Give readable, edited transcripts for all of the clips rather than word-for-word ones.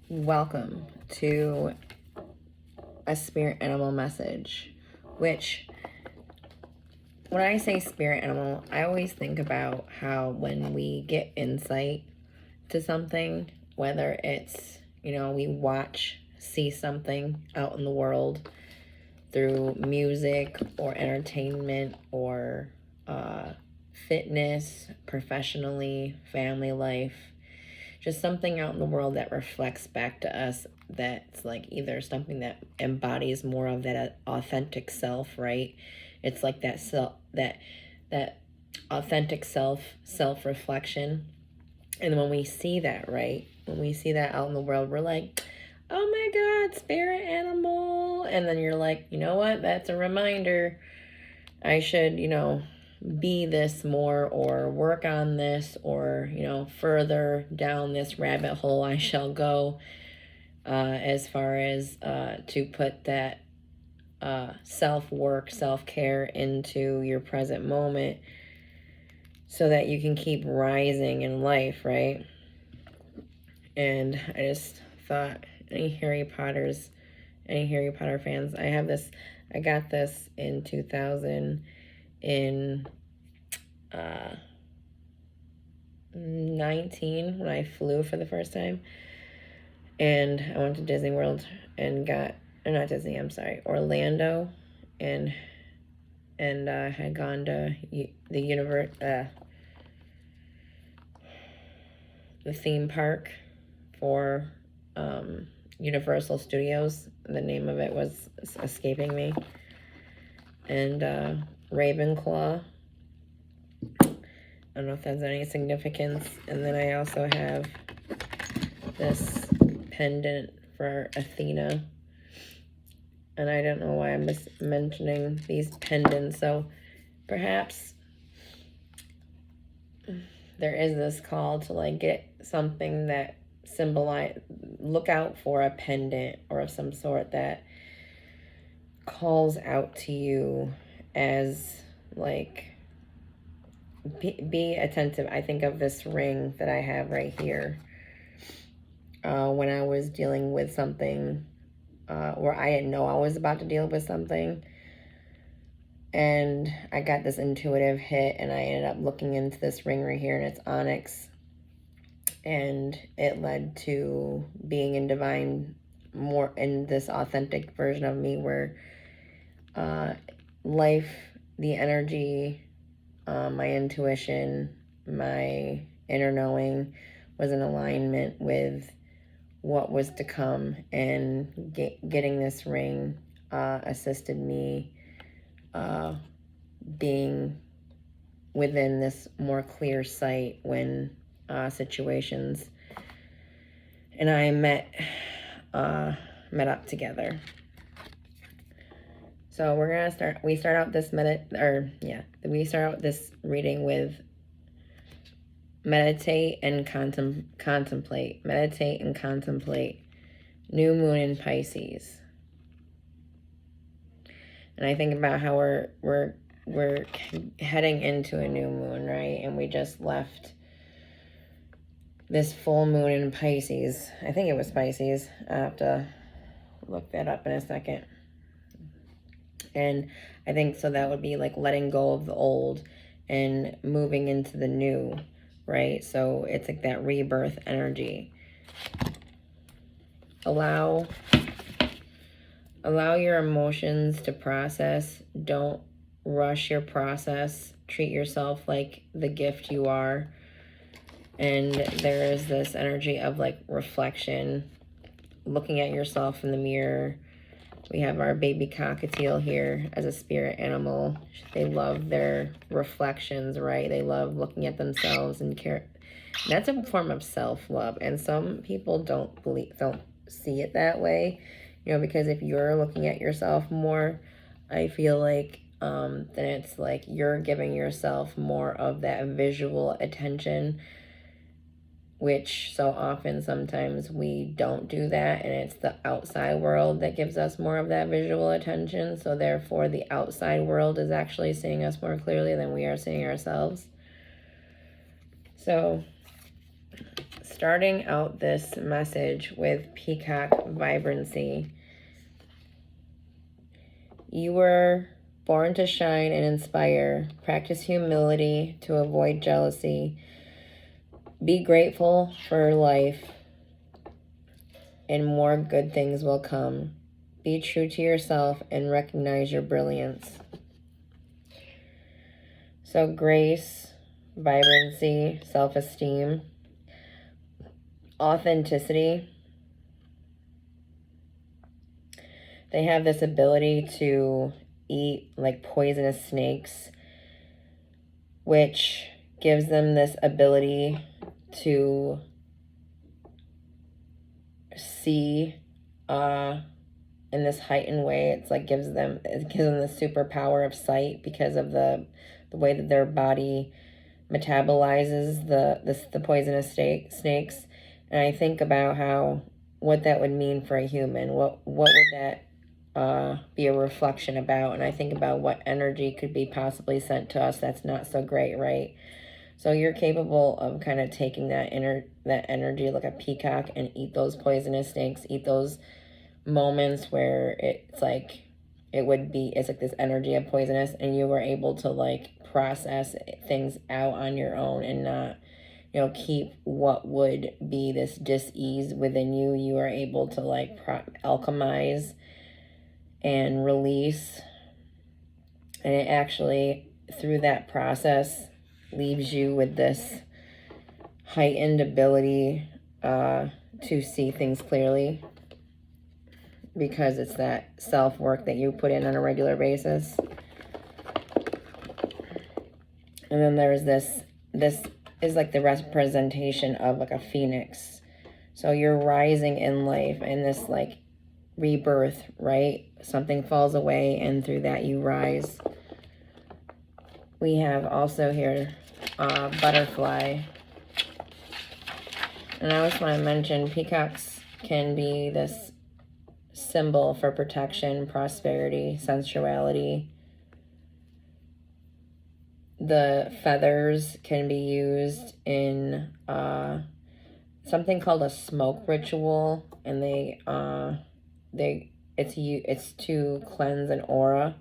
Welcome to a spirit animal message, which when I say spirit animal, I always think about how when we get insight to something, whether it's, we watch, see something out in the world through music or entertainment or fitness, professionally, family life, just something out in the world that reflects back to us, that's like either something that embodies more of that authentic self, right? It's like that self, that authentic self reflection. And when we see that, right, when we see that out in the world, we're like, oh my god, spirit animal. And then you're like, you know what, that's a reminder. I should, be this more, or work on this, or further down this rabbit hole I shall go, as far as to put that self-work, self-care into your present moment, so that you can keep rising in life, right? And I just thought, any Harry Potter fans, I got this in 2000 in 19 when I flew for the first time, and I went to Disney World and not Disney, I'm sorry, Orlando, and had gone to the theme park for Universal Studios. The name of it was escaping me. And Ravenclaw. I don't know if that's any significance. And then I also have this pendant for Athena. And I don't know why I'm mentioning these pendants. So perhaps there is this call to like get something that look out for a pendant or of some sort that calls out to you as like, be attentive. I think of this ring that I have right here. When I was dealing with something where I didn't know I was about to deal with something, and I got this intuitive hit, and I ended up looking into this ring right here, and it's onyx, and it led to being in more in this authentic version of me, where life, the energy, my intuition, my inner knowing was in alignment with what was to come, and getting this ring assisted me being within this more clear sight when situations and I met up together. So we're gonna we start out this reading with meditate and contemplate. Meditate and contemplate. New moon in Pisces. And I think about how we're heading into a new moon, right? And we just left this full moon in Pisces. I think it was Pisces. I have to look that up in a second. And I think so that would be like letting go of the old and moving into the new, right? So it's like that rebirth energy. Allow your emotions to process. Don't rush your process. Treat yourself like the gift you are. And there is this energy of like reflection, looking at yourself in the mirror. We have our baby cockatiel here as a spirit animal. They love their reflections, right? They love looking at themselves and care. That's a form of self-love, and some people don't see it that way, because if you're looking at yourself more, I feel like then it's like you're giving yourself more of that visual attention, which so often sometimes we don't do that, and it's the outside world that gives us more of that visual attention. So therefore the outside world is actually seeing us more clearly than we are seeing ourselves. So starting out this message with Peacock Vibrancy. You were born to shine and inspire. Practice humility to avoid jealousy. Be grateful for life, and more good things will come. Be true to yourself and recognize your brilliance. So grace, vibrancy, self-esteem, authenticity. They have this ability to eat like poisonous snakes, which gives them this ability to see in this heightened way. It's like it gives them the superpower of sight because of the way that their body metabolizes the poisonous snakes. And I think about what that would mean for a human. What would that be a reflection about? And I think about what energy could be possibly sent to us that's not so great, right? So you're capable of kind of taking that energy like a peacock and eat those poisonous snakes, eat those moments where it's like it's like this energy of poisonous, and you were able to like process things out on your own and not, you know, keep what would be this dis-ease within you. You are able to like alchemize and release, and it actually through that process leaves you with this heightened ability to see things clearly, because it's that self-work that you put in on a regular basis. And then there's this is like the representation of like a phoenix. So you're rising in life in this like rebirth, right? Something falls away and through that you rise. We have also here butterfly. And I always want to mention peacocks can be this symbol for protection, prosperity, sensuality. The feathers can be used in something called a smoke ritual, and it's to cleanse an aura.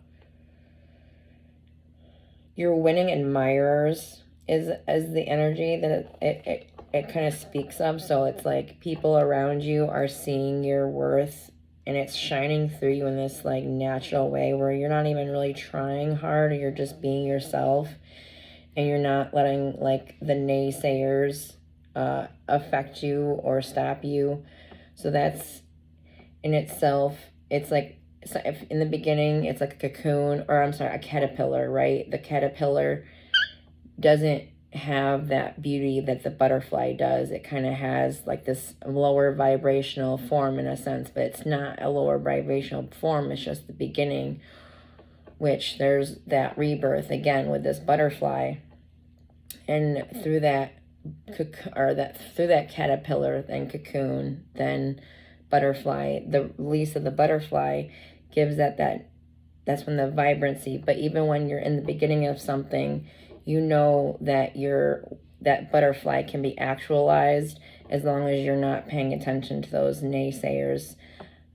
Your winning admirers is the energy that it kind of speaks of. So it's like people around you are seeing your worth, and it's shining through you in this like natural way where you're not even really trying hard, or you're just being yourself, and you're not letting like the naysayers affect you or stop you. So that's in itself, it's like, so if in the beginning it's like a cocoon, or I'm sorry, a caterpillar, right? The caterpillar doesn't have that beauty that the butterfly does. It kind of has like this lower vibrational form in a sense, but it's not a lower vibrational form. It's just the beginning, which there's that rebirth again with this butterfly. And through that through that caterpillar, then cocoon, then butterfly, the release of the butterfly gives that's when the vibrancy. But even when you're in the beginning of something, you know that that butterfly can be actualized as long as you're not paying attention to those naysayers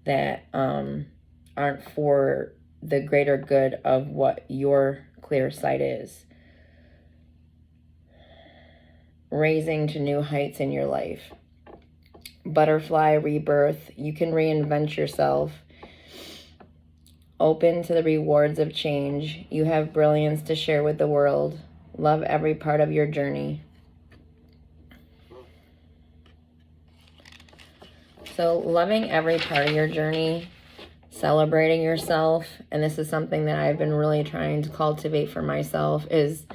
that aren't for the greater good of what your clear sight is. Raising to new heights in your life. Butterfly rebirth. You can reinvent yourself. Open to the rewards of change. You have brilliance to share with the world. Love every part of your journey. So loving every part of your journey, celebrating yourself, and this is something that I've been really trying to cultivate for myself, is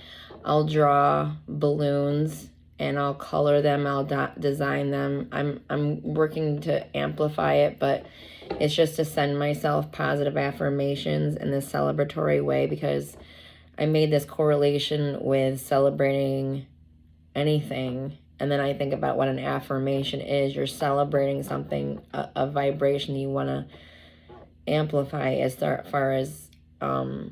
I'll draw balloons and I'll color them, I'll design them. I'm working to amplify it, but it's just to send myself positive affirmations in this celebratory way, because I made this correlation with celebrating anything. And then I think about what an affirmation is. You're celebrating something, a vibration you want to amplify, as far as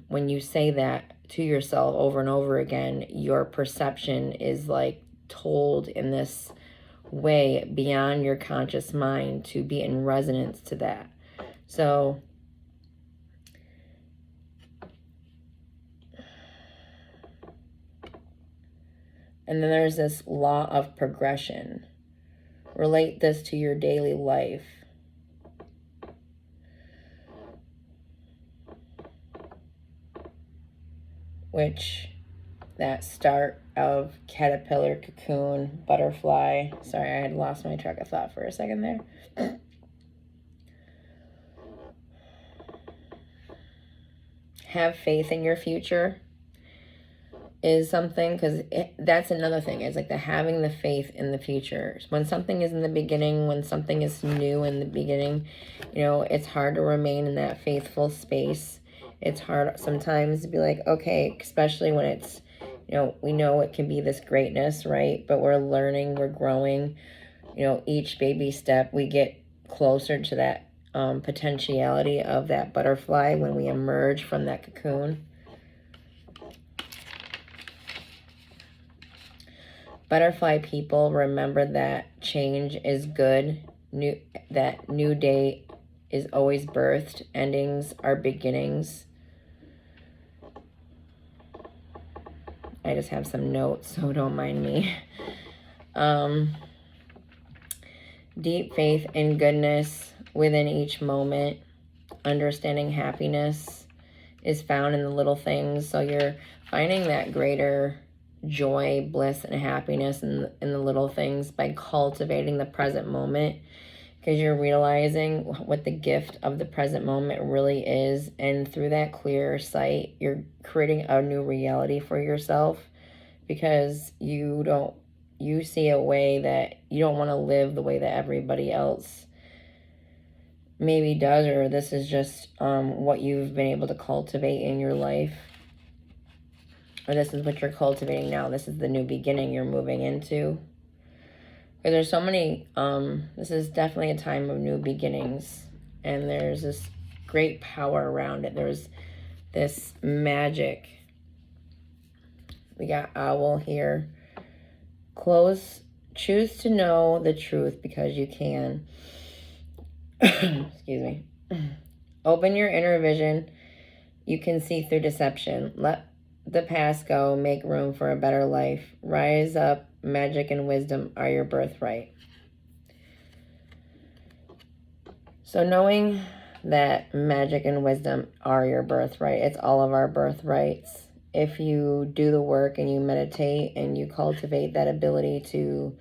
when you say that to yourself over and over again, your perception is like told in this way beyond your conscious mind to be in resonance to that. So and then there's this law of progression. Relate this to your daily life. Which, that start of caterpillar, cocoon, butterfly. Sorry, I had lost my track of thought for a second there. Have faith in your future is something, because that's another thing. It's like the having the faith in the future. When something is in the beginning, when something is new in the beginning, you know, it's hard to remain in that faithful space. It's hard sometimes to be like, okay, especially when it's, you know, we know it can be this greatness, right? But we're learning, we're growing, you know, each baby step, we get closer to that potentiality of that butterfly when we emerge from that cocoon. Butterfly people, remember that change is good. That new day is always birthed. Endings are beginnings. I just have some notes, so don't mind me. Deep faith in goodness within each moment. Understanding happiness is found in the little things. So you're finding that greater joy, bliss, and happiness in the little things by cultivating the present moment, because you're realizing what the gift of the present moment really is. And through that clear sight, you're creating a new reality for yourself, because you see a way that you don't want to live the way that everybody else maybe does, or this is just what you've been able to cultivate in your life. Or this is what you're cultivating now. This is the new beginning you're moving into. Because there's so many, this is definitely a time of new beginnings. And there's this great power around it. There's this magic. We got owl here. Choose to know the truth because you can. Excuse me. Open your inner vision. You can see through deception. Let the past go, make room for a better life. Rise up, magic and wisdom are your birthright. So knowing that magic and wisdom are your birthright, it's all of our birthrights. If you do the work and you meditate and you cultivate that ability to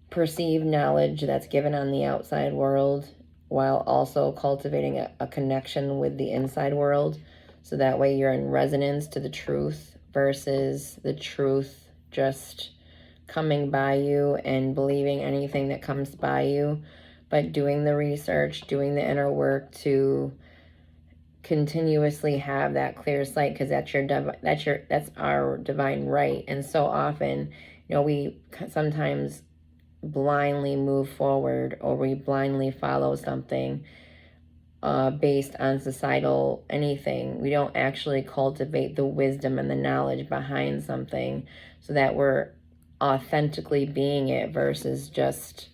perceive knowledge that's given on the outside world, while also cultivating a connection with the inside world, so that way you're in resonance to the truth versus the truth just coming by you and believing anything that comes by you, but doing the research, doing the inner work to continuously have that clear sight, because that's our divine right. And so often, you know, we sometimes blindly move forward, or we blindly follow something based on societal anything. We don't actually cultivate the wisdom and the knowledge behind something, so that we're authentically being it versus just,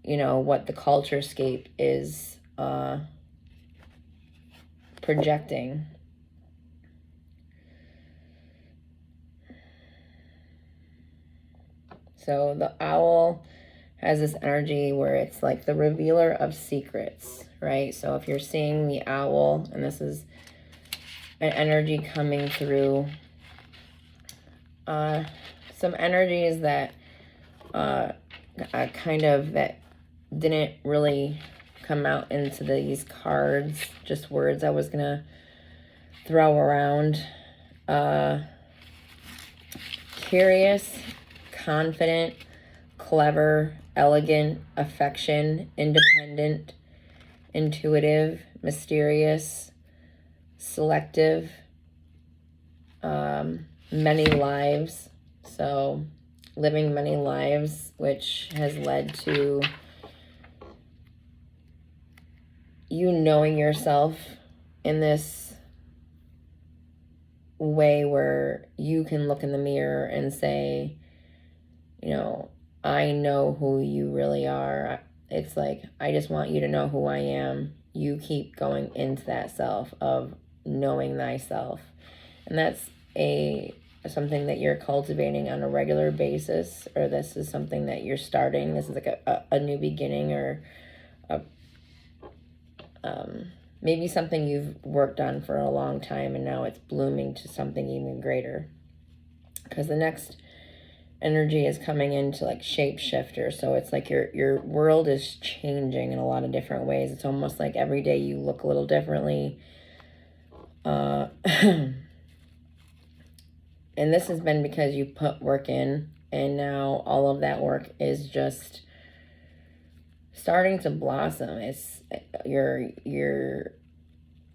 you know, what the culturescape is projecting. So the owl has this energy where it's like the revealer of secrets, right? So if you're seeing the owl, and this is an energy coming through, some energies that kind of that didn't really come out into these cards, just words I was gonna throw around. Curious, confident, clever, elegant, affection, independent, intuitive, mysterious, selective, many lives. So living many lives, which has led to you knowing yourself in this way where you can look in the mirror and say, you know, I know who you really are. It's like, I just want you to know who I am. You keep going into that self of knowing thyself. And that's something that you're cultivating on a regular basis, or this is something that you're starting. This is like a new beginning, or a, maybe something you've worked on for a long time and now it's blooming to something even greater. Because the next energy is coming into like shapeshifter, so it's like your world is changing in a lot of different ways. It's almost like every day you look a little differently. And this has been because you put work in, and now all of that work is just starting to blossom. It's your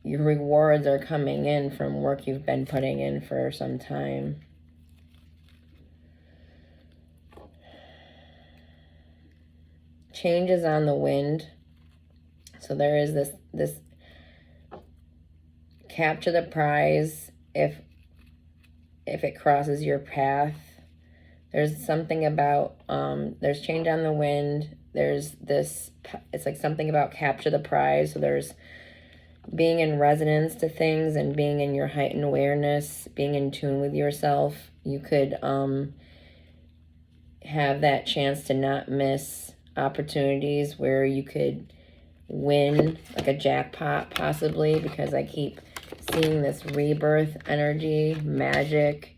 rewards are coming in from work you've been putting in for some time. Changes on the wind. So there is this capture the prize if it crosses your path. There's something about there's change on the wind. There's this, it's like something about capture the prize. So there's being in resonance to things and being in your heightened awareness, being in tune with yourself. You could have that chance to not miss opportunities where you could win, like a jackpot possibly, because I keep seeing this rebirth energy, magic.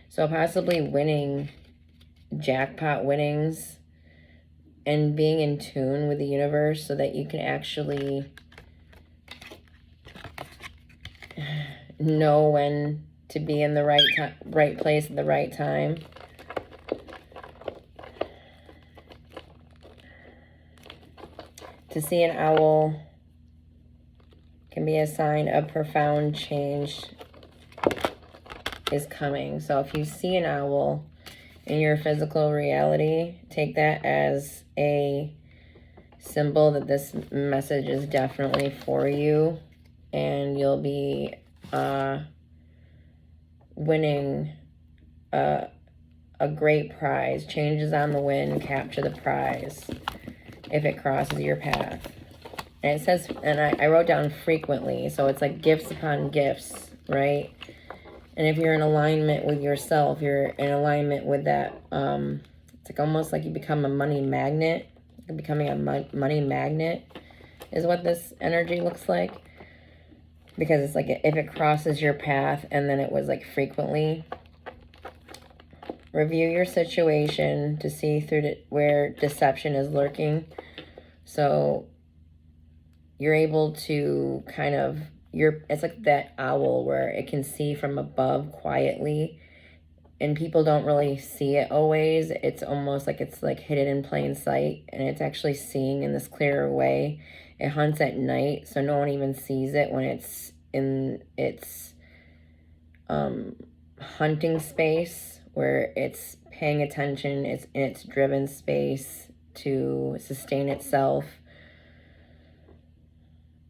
So possibly winning jackpot winnings and being in tune with the universe so that you can actually know when to be in the right place at the right time. To see an owl can be a sign of profound change is coming. So if you see an owl in your physical reality, take that as a symbol that this message is definitely for you, and you'll be winning a great prize. Changes on the wind, capture the prize if it crosses your path. And it says, and I wrote down frequently, so it's like gifts upon gifts, right? And if you're in alignment with yourself, you're in alignment with that, it's like almost like you become a money magnet. Becoming a money magnet is what this energy looks like. Because it's like if it crosses your path, and then it was like frequently. Review your situation to see through where deception is lurking. So you're able to kind of, it's like that owl where it can see from above quietly, and people don't really see it always. It's almost like it's like hidden in plain sight, and it's actually seeing in this clearer way. It hunts at night, so no one even sees it when it's in its hunting space, where it's paying attention. It's in its driven space to sustain itself.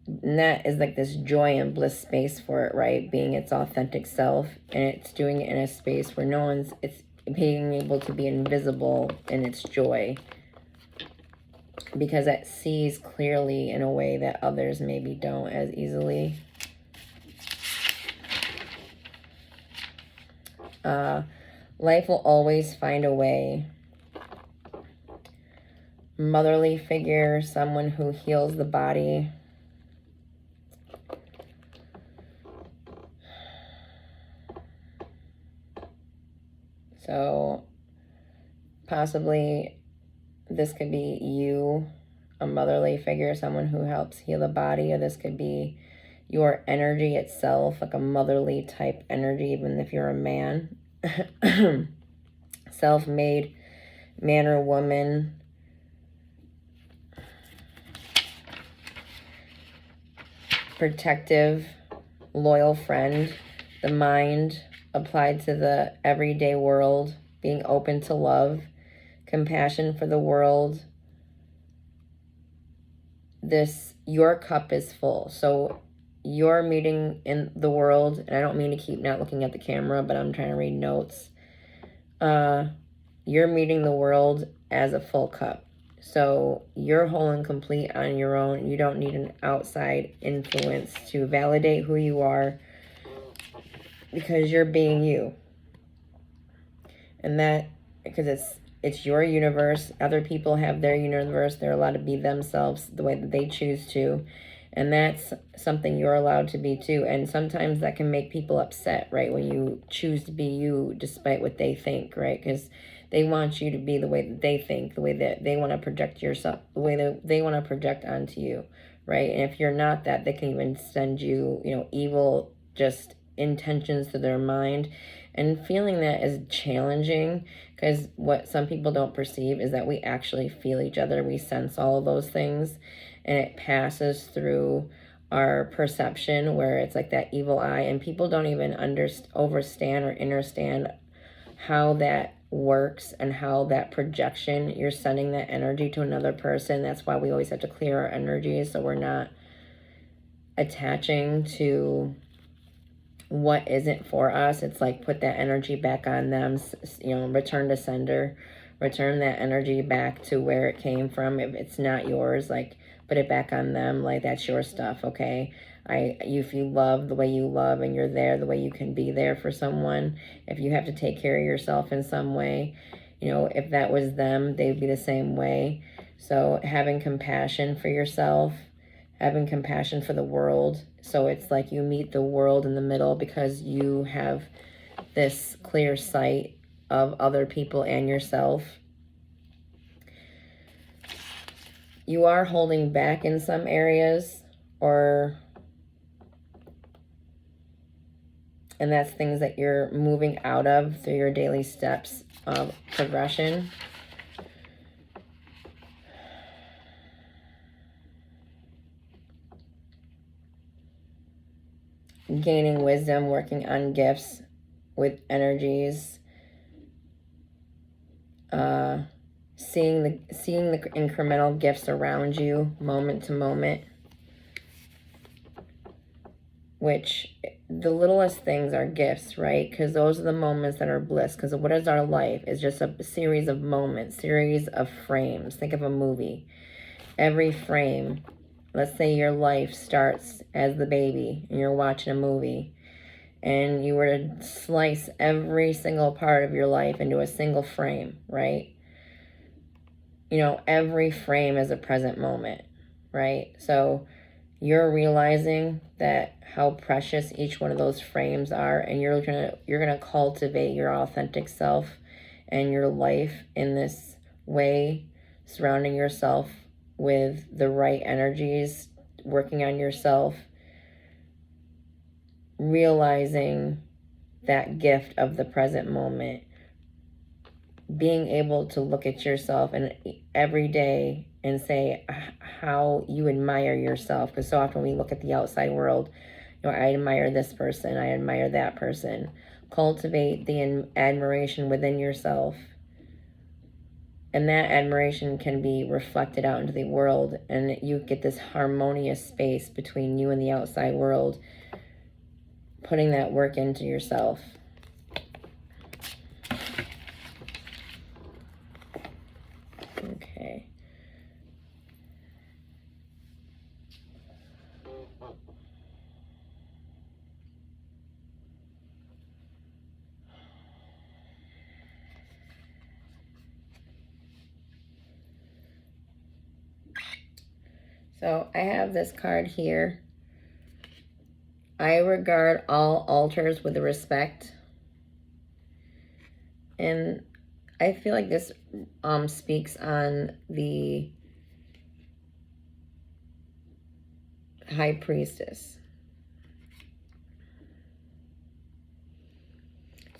And that is like this joy and bliss space for it, right? Being its authentic self. And it's doing it in a space where no one's, it's being able to be invisible in its joy. Because it sees clearly in a way that others maybe don't as easily. Life will always find a way. Motherly figure, someone who heals the body. So possibly this could be you, a motherly figure, someone who helps heal the body, or this could be your energy itself, like a motherly type energy, even if you're a man. Self-made man or woman. Protective, loyal friend. The mind applied to the everyday world. Being open to love. Compassion for the world. Your cup is full. So you're meeting in the world, and I don't mean to keep not looking at the camera, but I'm trying to read notes. You're meeting the world as a full cup. So you're whole and complete on your own. You don't need an outside influence to validate who you are, because you're being you. And that, because it's your universe. Other people have their universe. They're allowed to be themselves the way that they choose to. And that's something you're allowed to be too. And sometimes that can make people upset, right? When you choose to be you despite what they think, right? Because they want you to be the way that they think, the way that they want to project yourself, the way that they want to project onto you, right? And if you're not that, they can even send you, evil just intentions to their mind. And feeling that is challenging, because what some people don't perceive is that we actually feel each other. We sense all of those things, and it passes through our perception, where it's like that evil eye, and people don't even overstand or understand how that works and how that projection, you're sending that energy to another person. That's why we always have to clear our energies, so we're not attaching to what isn't for us. It's like, put that energy back on them, return to sender, return that energy back to where it came from. If it's not yours, like, put it back on them, like, that's your stuff, okay? If you love the way you love, and you're there the way you can be there for someone, if you have to take care of yourself in some way, if that was them, they'd be the same way. So having compassion for yourself, having compassion for the world. So it's like you meet the world in the middle, because you have this clear sight of other people and yourself. You are holding back in some areas, and that's things that you're moving out of through your daily steps of progression. Gaining wisdom, working on gifts with energies, seeing the incremental gifts around you moment to moment, which the littlest things are gifts, right? Because those are the moments that are bliss. Because what is our life? It's just a series of moments, series of frames. Think of a movie. Every frame, let's say your life starts as the baby and you're watching a movie, and you were to slice every single part of your life into a single frame, right? Every frame is a present moment, right? So you're realizing that how precious each one of those frames are, and you're gonna cultivate your authentic self and your life in this way, surrounding yourself with the right energies, working on yourself, realizing that gift of the present moment, being able to look at yourself and every day and say how you admire yourself. Because so often we look at the outside world, I admire this person, I admire that person. Cultivate the admiration within yourself, and that admiration can be reflected out into the world, and you get this harmonious space between you and the outside world, putting that work into yourself. Okay. So I have this card here. I regard all altars with respect. And I feel like this speaks on the High Priestess.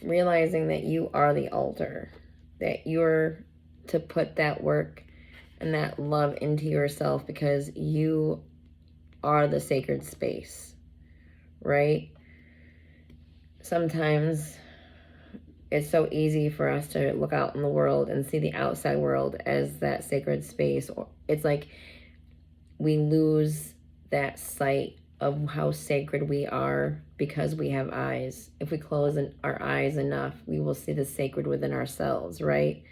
Realizing that you are the altar, that you're to put that work and that love into yourself, because you are the sacred space, right? Sometimes it's so easy for us to look out in the world and see the outside world as that sacred space. It's like we lose that sight of how sacred we are because we have eyes. If we close our eyes enough, we will see the sacred within ourselves, right?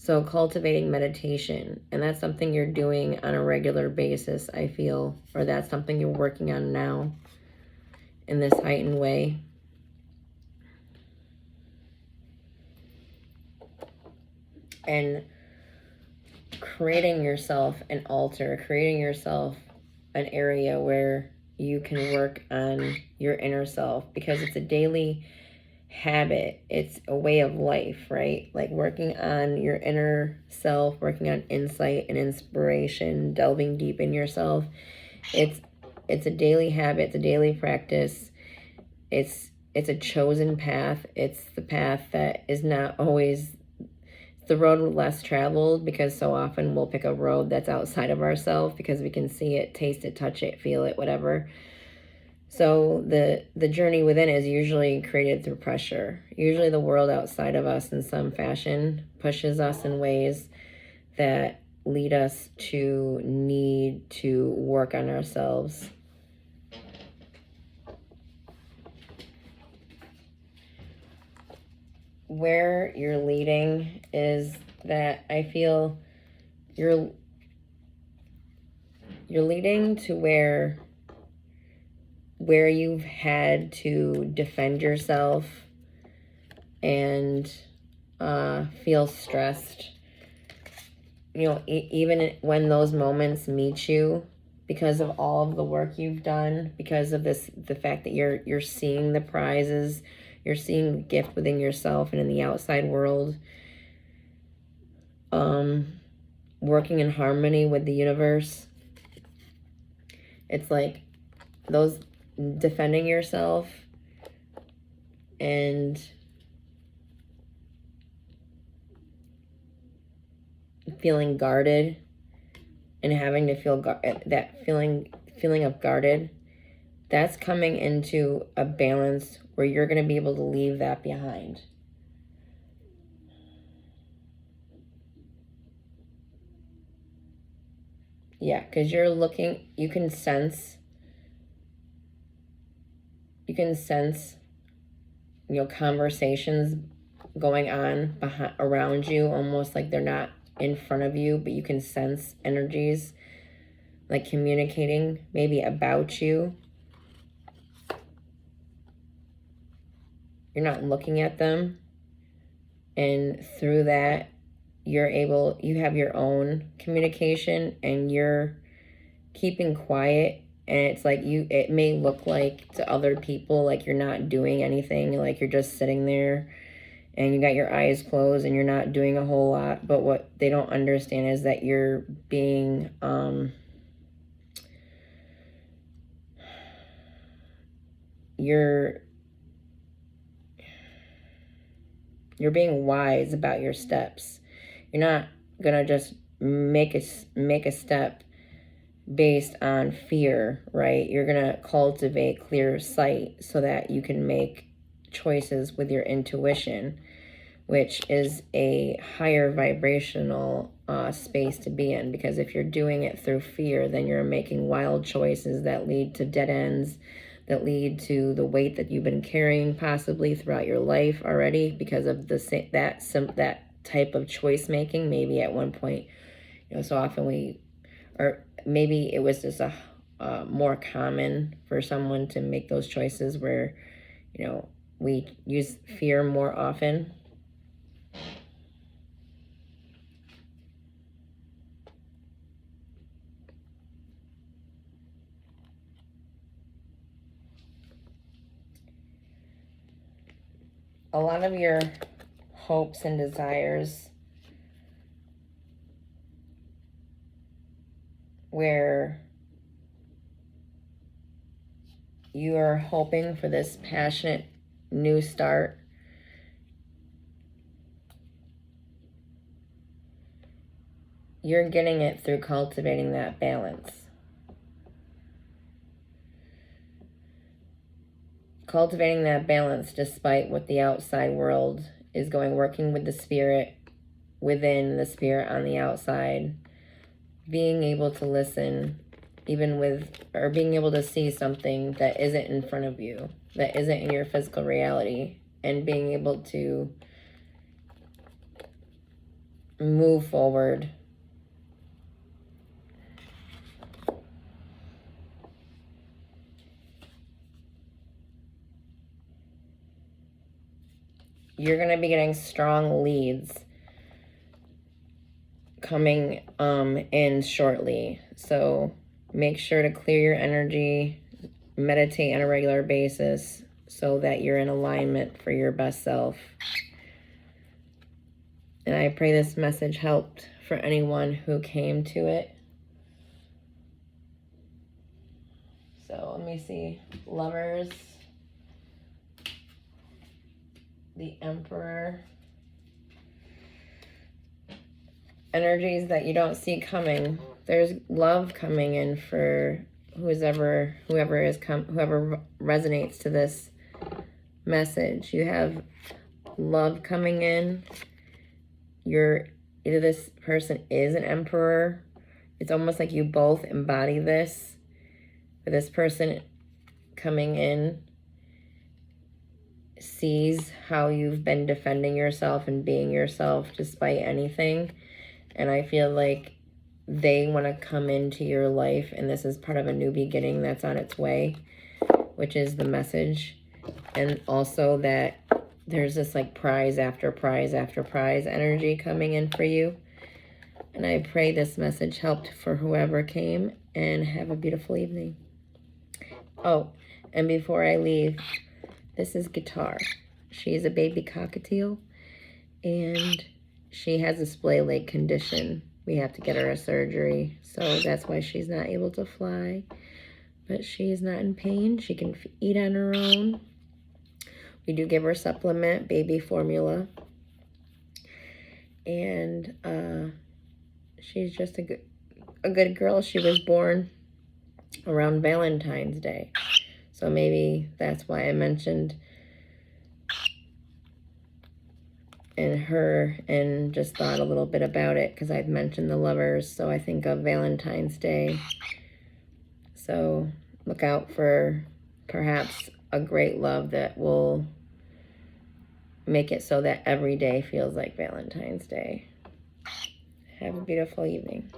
So cultivating meditation, and that's something you're doing on a regular basis, I feel, or that's something you're working on now in this heightened way. And creating yourself an altar, creating yourself an area where you can work on your inner self, because it's a daily habit. It's a way of life, right? Like working on your inner self, working on insight and inspiration, delving deep in yourself. It's a daily habit, it's a daily practice. It's a chosen path. It's the path that is not always the road less traveled, because so often we'll pick a road that's outside of ourselves because we can see it, taste it, touch it, feel it, whatever. So the journey within is usually created through pressure. Usually the world outside of us in some fashion pushes us in ways that lead us to need to work on ourselves. Where you're leading is that I feel you're leading to where you've had to defend yourself and feel stressed. You know, even when those moments meet you, because of all of the work you've done, because of the fact that you're seeing the prizes, you're seeing the gift within yourself and in the outside world, working in harmony with the universe. It's like those defending yourself and feeling guarded and having to feel that feeling of guarded, that's coming into a balance where you're going to be able to leave that behind. Yeah, because you're looking, you can sense, you know, conversations going on around you, almost like they're not in front of you, but you can sense energies like communicating maybe about you. You're not looking at them, and through that you have your own communication, and you're keeping quiet. And it's like it may look like to other people like you're not doing anything, like you're just sitting there and you got your eyes closed and you're not doing a whole lot. But what they don't understand is that you're being you're being wise about your steps. You're not gonna just make a step based on fear, right? You're gonna cultivate clear sight so that you can make choices with your intuition, which is a higher vibrational space to be in. Because if you're doing it through fear, then you're making wild choices that lead to dead ends, that lead to the weight that you've been carrying possibly throughout your life already because of that type of choice making. Maybe at one point, you know, so often or maybe it was just more common for someone to make those choices where, you know, we use fear more often. A lot of your hopes and desires, where you are hoping for this passionate new start, you're getting it through cultivating that balance. Cultivating that balance despite what the outside world is going, working with the spirit within, the spirit on the outside, being able to listen even or being able to see something that isn't in front of you, that isn't in your physical reality, and being able to move forward. You're going to be getting strong leads coming in shortly. So make sure to clear your energy, meditate on a regular basis so that you're in alignment for your best self. And I pray this message helped for anyone who came to it. So let me see. Lovers, the Emperor. Energies that you don't see coming. There's love coming in for whoever resonates to this message. You have love coming in. Either this person is an Emperor. It's almost like you both embody this. For this person coming in sees how you've been defending yourself and being yourself despite anything. And I feel like they want to come into your life, and this is part of a new beginning that's on its way, which is the message. And also that there's this like prize after prize after prize energy coming in for you. And I pray this message helped for whoever came, and have a beautiful evening. Oh, and before I leave, this is Guitar. She's a baby cockatiel, and she has a splay leg condition. We have to get her a surgery, so that's why she's not able to fly. But she's not in pain. She can eat on her own. We do give her supplement, baby formula. And she's just a good girl. She was born around Valentine's Day. So maybe that's why I mentioned in her and just thought a little bit about it, because I've mentioned the lovers, so I think of Valentine's Day. So look out for perhaps a great love that will make it so that every day feels like Valentine's Day. Have a beautiful evening.